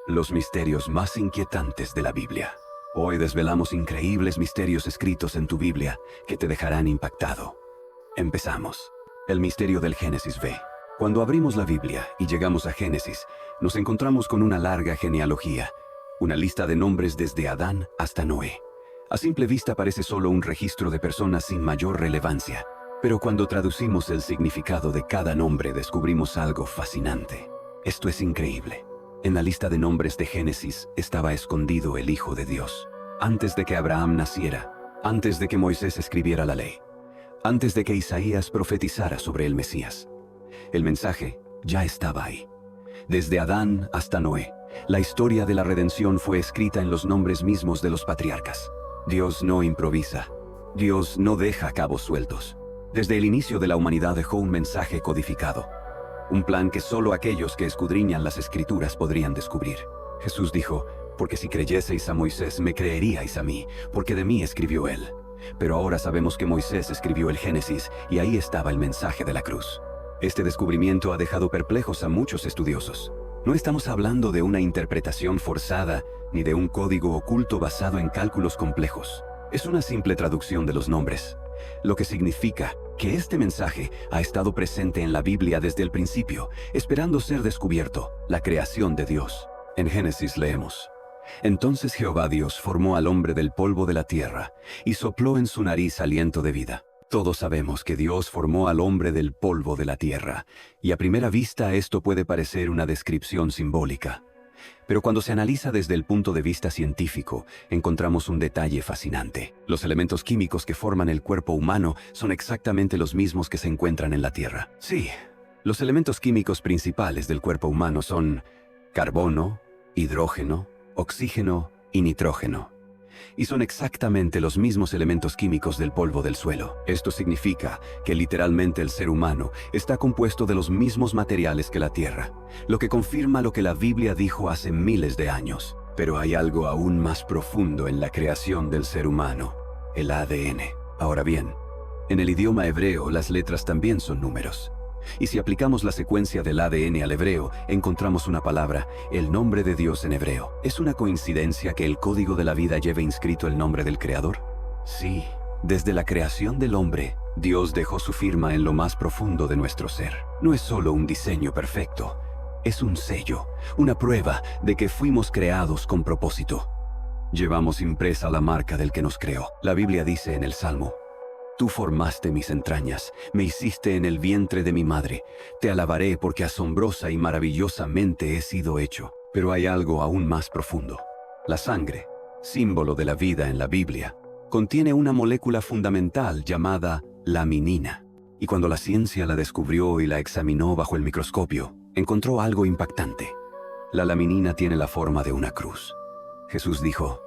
Los misterios más inquietantes de la Biblia. Hoy desvelamos increíbles misterios escritos en tu Biblia que te dejarán impactado. Empezamos. El misterio del Génesis B. Cuando abrimos la Biblia y llegamos a Génesis, nos encontramos con una larga genealogía, una lista de nombres desde Adán hasta Noé. A simple vista parece solo un registro de personas sin mayor relevancia, pero cuando traducimos el significado de cada nombre descubrimos algo fascinante. Esto es increíble. En la lista de nombres de Génesis estaba escondido el Hijo de Dios. Antes de que Abraham naciera, antes de que Moisés escribiera la ley, antes de que Isaías profetizara sobre el Mesías. El mensaje ya estaba ahí. Desde Adán hasta Noé, la historia de la redención fue escrita en los nombres mismos de los patriarcas. Dios no improvisa. Dios no deja cabos sueltos. Desde el inicio de la humanidad dejó un mensaje codificado. Un plan que solo aquellos que escudriñan las Escrituras podrían descubrir. Jesús dijo, porque si creyeseis a Moisés, me creeríais a mí, porque de mí escribió él. Pero ahora sabemos que Moisés escribió el Génesis y ahí estaba el mensaje de la cruz. Este descubrimiento ha dejado perplejos a muchos estudiosos. No estamos hablando de una interpretación forzada ni de un código oculto basado en cálculos complejos. Es una simple traducción de los nombres, lo que significa que este mensaje ha estado presente en la Biblia desde el principio, esperando ser descubierto, la creación de Dios. En Génesis leemos: Entonces Jehová Dios formó al hombre del polvo de la tierra y sopló en su nariz aliento de vida. Todos sabemos que Dios formó al hombre del polvo de la tierra, y a primera vista esto puede parecer una descripción simbólica. Pero cuando se analiza desde el punto de vista científico, encontramos un detalle fascinante. Los elementos químicos que forman el cuerpo humano son exactamente los mismos que se encuentran en la Tierra. Sí, los elementos químicos principales del cuerpo humano son carbono, hidrógeno, oxígeno y nitrógeno. Y son exactamente los mismos elementos químicos del polvo del suelo. Esto significa que literalmente el ser humano está compuesto de los mismos materiales que la Tierra, lo que confirma lo que la Biblia dijo hace miles de años. Pero hay algo aún más profundo en la creación del ser humano: el ADN. Ahora bien, en el idioma hebreo las letras también son números. Y si aplicamos la secuencia del ADN al hebreo, encontramos una palabra, el nombre de Dios en hebreo. ¿Es una coincidencia que el código de la vida lleve inscrito el nombre del Creador? Sí, desde la creación del hombre, Dios dejó su firma en lo más profundo de nuestro ser. No es solo un diseño perfecto, es un sello, una prueba de que fuimos creados con propósito. Llevamos impresa la marca del que nos creó. La Biblia dice en el Salmo: Tú formaste mis entrañas, me hiciste en el vientre de mi madre. Te alabaré porque asombrosa y maravillosamente he sido hecho. Pero hay algo aún más profundo. La sangre, símbolo de la vida en la Biblia, contiene una molécula fundamental llamada laminina. Y cuando la ciencia la descubrió y la examinó bajo el microscopio, encontró algo impactante. La laminina tiene la forma de una cruz. Jesús dijo: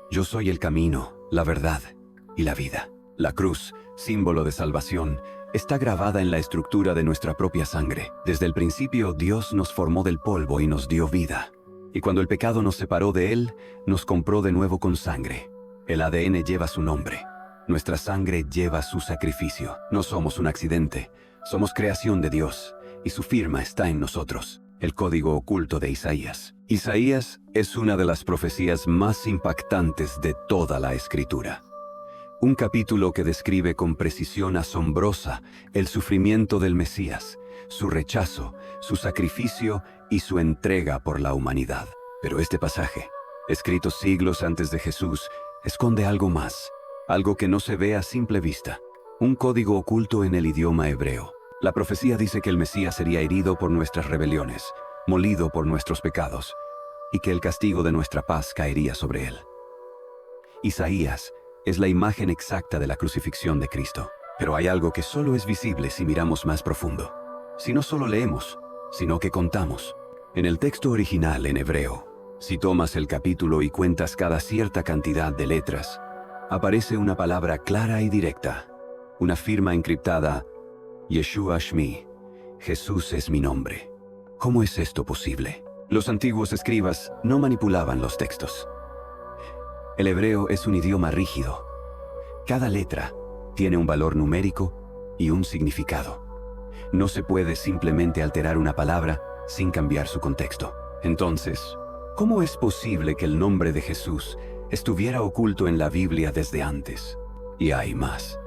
Yo soy el camino, la verdad y la vida. La cruz, símbolo de salvación, está grabada en la estructura de nuestra propia sangre. Desde el principio, Dios nos formó del polvo y nos dio vida. Y cuando el pecado nos separó de Él, nos compró de nuevo con sangre. El ADN lleva su nombre. Nuestra sangre lleva su sacrificio. No somos un accidente, somos creación de Dios, y su firma está en nosotros. El código oculto de Isaías. Isaías es una de las profecías más impactantes de toda la Escritura. Un capítulo que describe con precisión asombrosa el sufrimiento del Mesías, su rechazo, su sacrificio y su entrega por la humanidad. Pero este pasaje, escrito siglos antes de Jesús, esconde algo más, algo que no se ve a simple vista, un código oculto en el idioma hebreo. La profecía dice que el Mesías sería herido por nuestras rebeliones, molido por nuestros pecados, y que el castigo de nuestra paz caería sobre él. Isaías es la imagen exacta de la crucifixión de Cristo. Pero hay algo que solo es visible si miramos más profundo. Si no solo leemos, sino que contamos. En el texto original en hebreo, si tomas el capítulo y cuentas cada cierta cantidad de letras, aparece una palabra clara y directa, una firma encriptada: Yeshua Shmi, Jesús es mi nombre. ¿Cómo es esto posible? Los antiguos escribas no manipulaban los textos. El hebreo es un idioma rígido. Cada letra tiene un valor numérico y un significado. No se puede simplemente alterar una palabra sin cambiar su contexto. Entonces, ¿Cómo es posible que el nombre de Jesús estuviera oculto en la Biblia desde antes? Y hay más.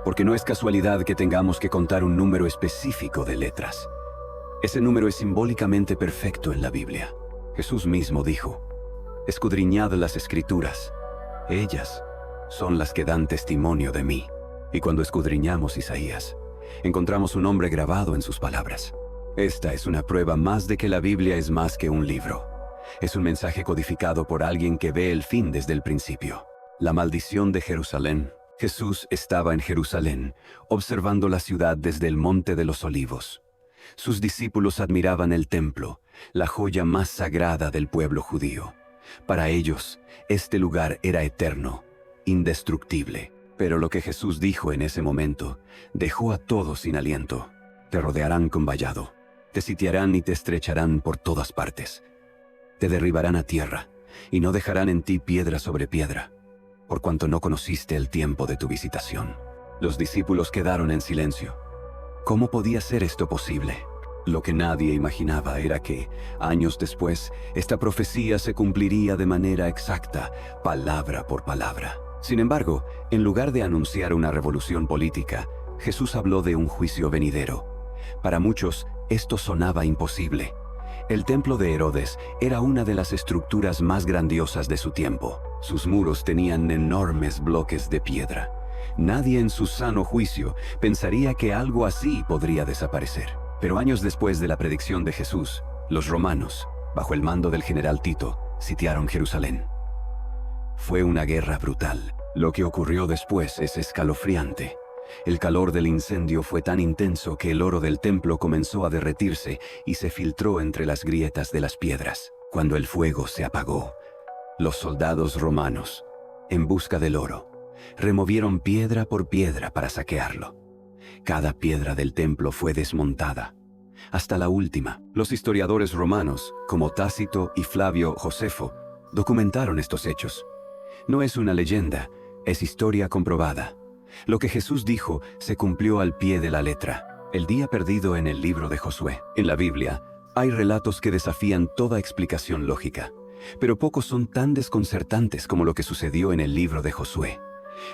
Porque no es casualidad que tengamos que contar un número específico de letras. Ese número es simbólicamente perfecto en la Biblia. Jesús mismo dijo: escudriñad las Escrituras. Ellas son las que dan testimonio de mí. Y cuando escudriñamos Isaías, encontramos un nombre grabado en sus palabras. Esta es una prueba más de que la Biblia es más que un libro. Es un mensaje codificado por alguien que ve el fin desde el principio. La maldición de Jerusalén. Jesús estaba en Jerusalén, observando la ciudad desde el Monte de los Olivos. Sus discípulos admiraban el templo, la joya más sagrada del pueblo judío. Para ellos, este lugar era eterno, indestructible. Pero lo que Jesús dijo en ese momento dejó a todos sin aliento. Te rodearán con vallado, te sitiarán y te estrecharán por todas partes. Te derribarán a tierra, y no dejarán en ti piedra sobre piedra, por cuanto no conociste el tiempo de tu visitación. Los discípulos quedaron en silencio. ¿Cómo podía ser esto posible? Lo que nadie imaginaba era que, años después, esta profecía se cumpliría de manera exacta, palabra por palabra. Sin embargo, en lugar de anunciar una revolución política, Jesús habló de un juicio venidero. Para muchos, esto sonaba imposible. El templo de Herodes era una de las estructuras más grandiosas de su tiempo. Sus muros tenían enormes bloques de piedra. Nadie en su sano juicio pensaría que algo así podría desaparecer. Pero años después de la predicción de Jesús, los romanos, bajo el mando del general Tito, sitiaron Jerusalén. Fue una guerra brutal. Lo que ocurrió después es escalofriante. El calor del incendio fue tan intenso que el oro del templo comenzó a derretirse y se filtró entre las grietas de las piedras. Cuando el fuego se apagó, los soldados romanos, en busca del oro, removieron piedra por piedra para saquearlo. Cada piedra del templo fue desmontada, hasta la última. Los historiadores romanos, como Tácito y Flavio Josefo, documentaron estos hechos. No es una leyenda, es historia comprobada. Lo que Jesús dijo se cumplió al pie de la letra. El día perdido en el libro de Josué. En la Biblia, hay relatos que desafían toda explicación lógica, pero pocos son tan desconcertantes como lo que sucedió en el libro de Josué.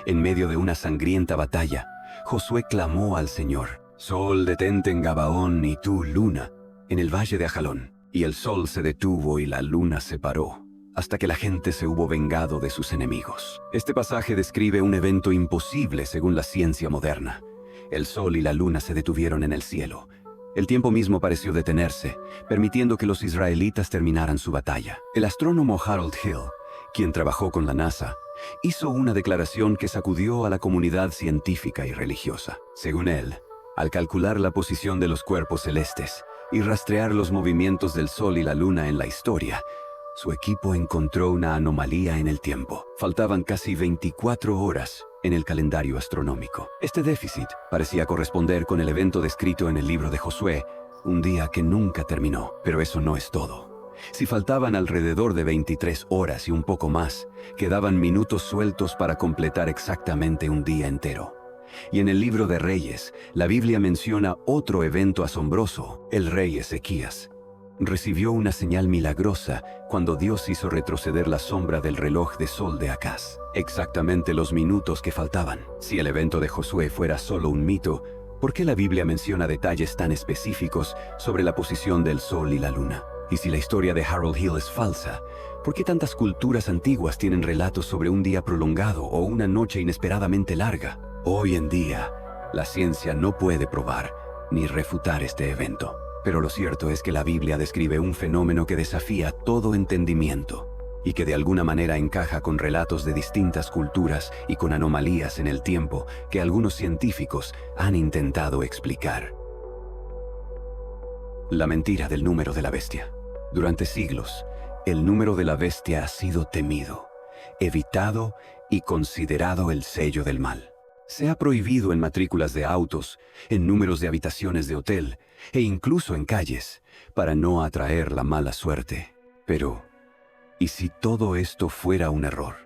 En medio de una sangrienta batalla, Josué clamó al Señor: Sol, detente en Gabaón, y tú, luna, en el valle de Ajalón. Y el sol se detuvo y la luna se paró, hasta que la gente se hubo vengado de sus enemigos. Este pasaje describe un evento imposible según la ciencia moderna. El sol y la luna se detuvieron en el cielo. El tiempo mismo pareció detenerse, permitiendo que los israelitas terminaran su batalla. El astrónomo Harold Hill, quien trabajó con la NASA, hizo una declaración que sacudió a la comunidad científica y religiosa. Según él, al calcular la posición de los cuerpos celestes y rastrear los movimientos del sol y la luna en la historia, su equipo encontró una anomalía en el tiempo. Faltaban casi 24 horas en el calendario astronómico. Este déficit parecía corresponder con el evento descrito en el libro de Josué, un día que nunca terminó. Pero eso no es todo. Si faltaban alrededor de 23 horas y un poco más, quedaban minutos sueltos para completar exactamente un día entero. Y en el libro de Reyes, la Biblia menciona otro evento asombroso. El rey Ezequías recibió una señal milagrosa cuando Dios hizo retroceder la sombra del reloj de sol de Acaz. Exactamente los minutos que faltaban. Si el evento de Josué fuera solo un mito, ¿por qué la Biblia menciona detalles tan específicos sobre la posición del sol y la luna? Y si la historia de Harold Hill es falsa, ¿por qué tantas culturas antiguas tienen relatos sobre un día prolongado o una noche inesperadamente larga? Hoy en día, la ciencia no puede probar ni refutar este evento. Pero lo cierto es que la Biblia describe un fenómeno que desafía todo entendimiento y que de alguna manera encaja con relatos de distintas culturas y con anomalías en el tiempo que algunos científicos han intentado explicar. La mentira del número de la bestia. Durante siglos, el número de la bestia ha sido temido, evitado y considerado el sello del mal. Se ha prohibido en matrículas de autos, en números de habitaciones de hotel e incluso en calles, para no atraer la mala suerte. Pero, ¿y si todo esto fuera un error?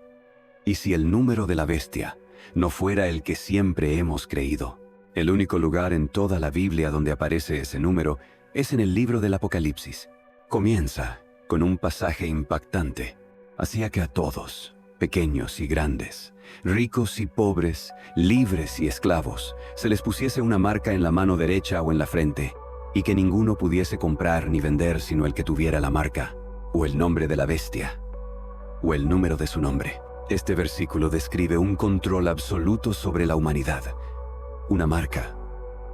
¿Y si el número de la bestia no fuera el que siempre hemos creído? El único lugar en toda la Biblia donde aparece ese número es en el libro del Apocalipsis. Comienza con un pasaje impactante. Hacía que a todos, pequeños y grandes, ricos y pobres, libres y esclavos, se les pusiese una marca en la mano derecha o en la frente, y que ninguno pudiese comprar ni vender sino el que tuviera la marca, o el nombre de la bestia, o el número de su nombre. Este versículo describe un control absoluto sobre la humanidad. Una marca,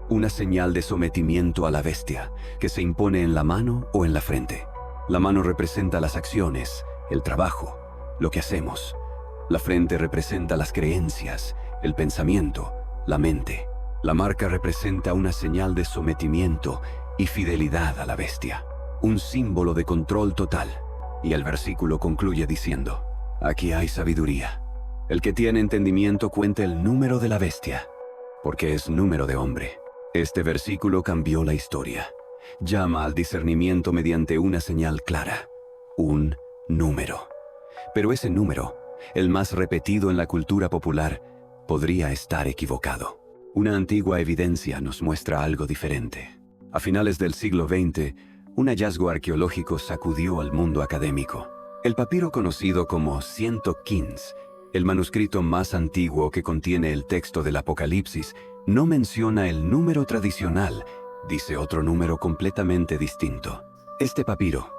una señal de sometimiento a la bestia, que se impone en la mano o en la frente. La mano representa las acciones, el trabajo, lo que hacemos. La frente representa las creencias, el pensamiento, la mente. La marca representa una señal de sometimiento y fidelidad a la bestia, un símbolo de control total. Y el versículo concluye diciendo: aquí hay sabiduría. El que tiene entendimiento cuente el número de la bestia, porque es número de hombre. Este versículo cambió la historia. Llama al discernimiento mediante una señal clara, un número. Pero ese número, el más repetido en la cultura popular, podría estar equivocado. Una antigua evidencia nos muestra algo diferente. A finales del siglo XX, un hallazgo arqueológico sacudió al mundo académico. El papiro conocido como 115, el manuscrito más antiguo que contiene el texto del Apocalipsis, no menciona el número tradicional, dice otro número completamente distinto. Este papiro,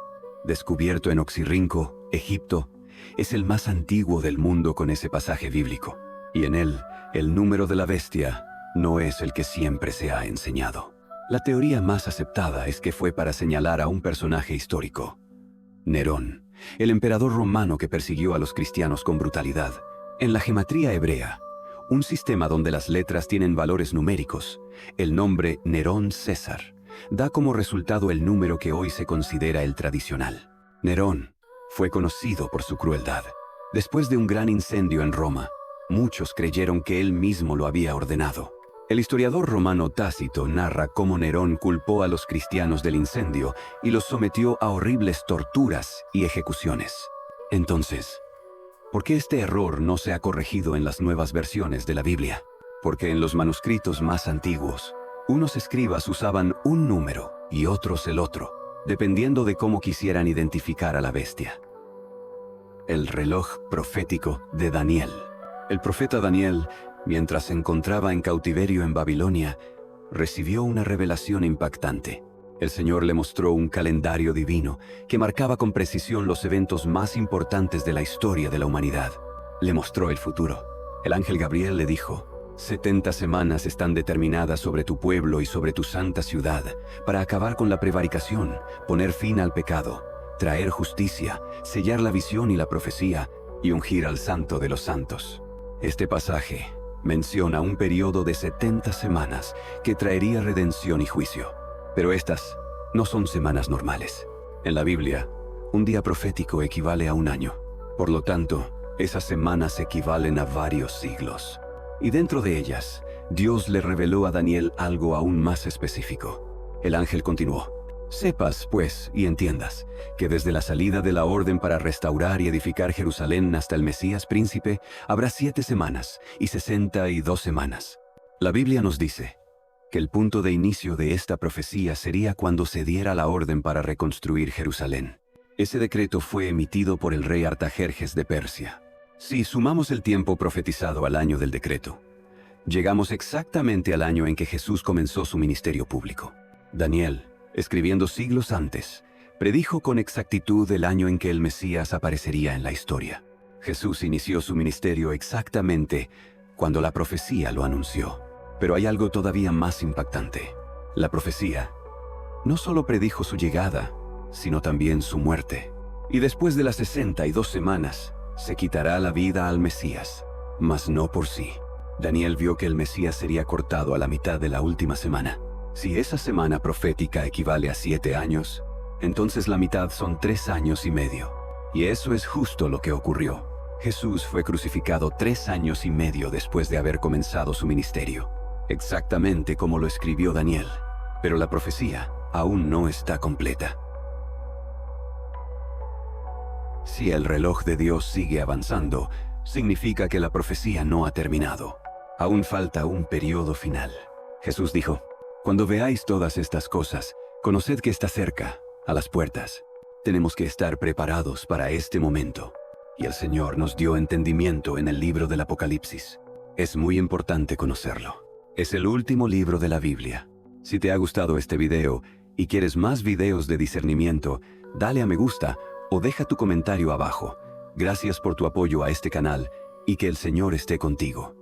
descubierto en Oxirrinco, Egipto, es el más antiguo del mundo con ese pasaje bíblico. Y en él, el número de la bestia no es el que siempre se ha enseñado. La teoría más aceptada es que fue para señalar a un personaje histórico: Nerón, el emperador romano que persiguió a los cristianos con brutalidad. En la gematría hebrea, un sistema donde las letras tienen valores numéricos, el nombre Nerón César da como resultado el número que hoy se considera el tradicional. Nerón fue conocido por su crueldad. Después de un gran incendio en Roma, muchos creyeron que él mismo lo había ordenado. El historiador romano Tácito narra cómo Nerón culpó a los cristianos del incendio y los sometió a horribles torturas y ejecuciones. Entonces, ¿por qué este error no se ha corregido en las nuevas versiones de la Biblia? Porque en los manuscritos más antiguos, unos escribas usaban un número y otros el otro, dependiendo de cómo quisieran identificar a la bestia. El reloj profético de Daniel. El profeta Daniel, mientras se encontraba en cautiverio en Babilonia, recibió una revelación impactante. El Señor le mostró un calendario divino que marcaba con precisión los eventos más importantes de la historia de la humanidad. Le mostró el futuro. El ángel Gabriel le dijo: 70 semanas están determinadas sobre tu pueblo y sobre tu santa ciudad para acabar con la prevaricación, poner fin al pecado, traer justicia, sellar la visión y la profecía y ungir al santo de los santos. Este pasaje menciona un periodo de 70 semanas que traería redención y juicio. Pero estas no son semanas normales. En la Biblia, un día profético equivale a un año. Por lo tanto, esas semanas equivalen a varios siglos. Y dentro de ellas, Dios le reveló a Daniel algo aún más específico. El ángel continuó: sepas, pues, y entiendas, que desde la salida de la orden para restaurar y edificar Jerusalén hasta el Mesías príncipe, habrá 7 semanas y 62 semanas. La Biblia nos dice que el punto de inicio de esta profecía sería cuando se diera la orden para reconstruir Jerusalén. Ese decreto fue emitido por el rey Artajerjes de Persia. Si sumamos el tiempo profetizado al año del decreto, llegamos exactamente al año en que Jesús comenzó su ministerio público. Daniel, escribiendo siglos antes, predijo con exactitud el año en que el Mesías aparecería en la historia. Jesús inició su ministerio exactamente cuando la profecía lo anunció. Pero hay algo todavía más impactante. La profecía no solo predijo su llegada, sino también su muerte. Y después de las 62 semanas, se quitará la vida al Mesías, mas no por sí. Daniel vio que el Mesías sería cortado a la mitad de la última semana. Si esa semana profética equivale a 7 años, entonces la mitad son 3 años y medio. Y eso es justo lo que ocurrió. Jesús fue crucificado 3 años y medio después de haber comenzado su ministerio, exactamente como lo escribió Daniel. Pero la profecía aún no está completa. Si el reloj de Dios sigue avanzando, significa que la profecía no ha terminado. Aún falta un periodo final. Jesús dijo: cuando veáis todas estas cosas, conoced que está cerca, a las puertas. Tenemos que estar preparados para este momento. Y el Señor nos dio entendimiento en el libro del Apocalipsis. Es muy importante conocerlo. Es el último libro de la Biblia. Si te ha gustado este video y quieres más videos de discernimiento, dale a me gusta o deja tu comentario abajo. Gracias por tu apoyo a este canal y que el Señor esté contigo.